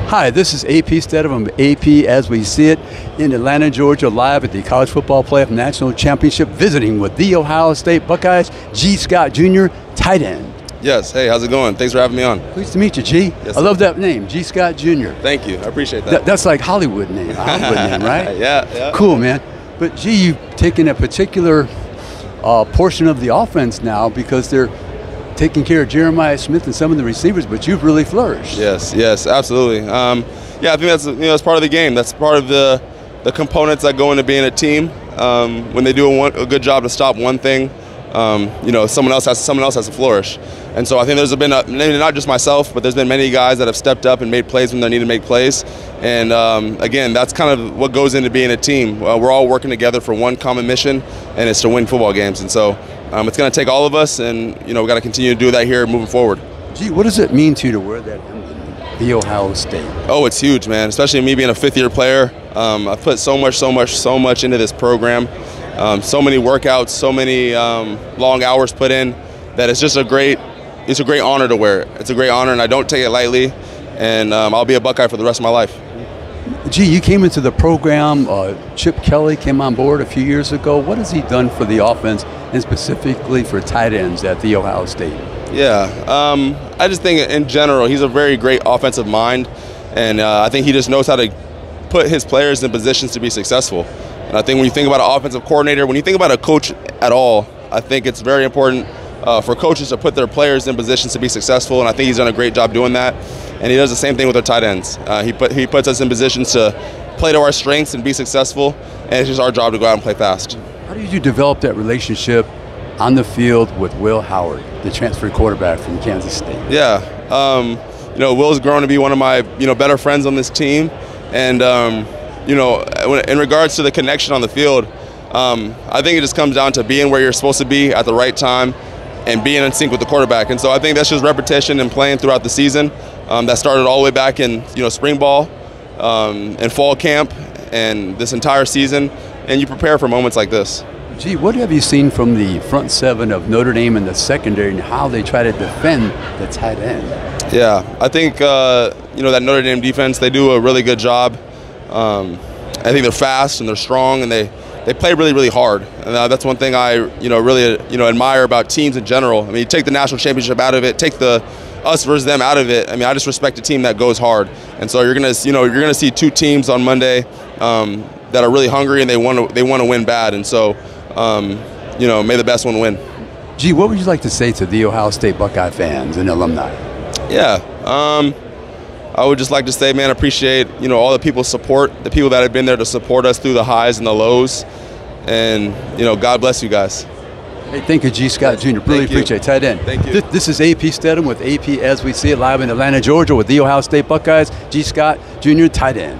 Hi, this is AP Stedham from AP As We See It in Atlanta, Georgia, live at the College Football Playoff National Championship, visiting with the Ohio State Buckeyes, Gee Scott Jr., tight end. Yes. Hey, how's it going? Thanks for having me on. Pleased to meet you, G. Yes, I love that name, Gee Scott Jr. Thank you. I appreciate that. That's like Hollywood name, right? Yeah. Cool, man. But G, you've taken a particular portion of the offense now because they're taking care of Jeremiah Smith and some of the receivers, but you've really flourished. Yes, absolutely. Yeah, I think that's part of the game. That's part of the components that go into being a team. When they do a good job to stop one thing, someone else has to flourish. And so I think there's been maybe not just myself, but there's been many guys that have stepped up and made plays when they need to make plays. And again, that's kind of what goes into being a team. We're all working together for one common mission, and it's to win football games. And so it's going to take all of us, and we got to continue to do that here moving forward. Gee, what does it mean to you to wear that emblem, the Ohio State? Oh, it's huge, man. Especially me being a fifth-year player. I've put so much into this program. So many workouts, so many long hours put in, that it's a great honor to wear it. It's a great honor, and I don't take it lightly. And I'll be a Buckeye for the rest of my life. Gee, you came into the program. Chip Kelly came on board a few years ago. What has he done for the offense, and specifically for tight ends at the Ohio State? Yeah, I just think in general he's a very great offensive mind, and I think he just knows how to put his players in positions to be successful. And I think when you think about an offensive coordinator, when you think about a coach at all, I think it's very important for coaches to put their players in positions to be successful, and I think he's done a great job doing that. And he does the same thing with our tight ends. He puts us in positions to play to our strengths and be successful, and it's just our job to go out and play fast. How did you develop that relationship on the field with Will Howard, the transfer quarterback from Kansas State? Yeah, Will's grown to be one of my better friends on this team, and in regards to the connection on the field, I think it just comes down to being where you're supposed to be at the right time and being in sync with the quarterback. And so I think that's just repetition and playing throughout the season. That started all the way back in spring ball and fall camp and this entire season, and you prepare for moments like this. Gee, what have you seen from the front seven of Notre Dame in the secondary and how they try to defend the tight end? Yeah, I think that Notre Dame defense, they do a really good job. I think they're fast and they're strong, and they play really, really hard. And that's one thing I really admire about teams in general. I mean, you take the national championship out of it, take the us versus them out of it. I mean, I just respect a team that goes hard. And so you're gonna see two teams on Monday that are really hungry and they want to win bad. And so may the best one win. Gee, what would you like to say to the Ohio State Buckeye fans and alumni? Yeah. I would just like to say, man, appreciate all the people's support, the people that have been there to support us through the highs and the lows, and God bless you guys. Hey, thank you, Gee Scott Jr. Really appreciate it. Tight end. Thank you. This is AP Stedham with AP As We See It, live in Atlanta, Georgia, with the Ohio State Buckeyes. Gee Scott Jr., tight end.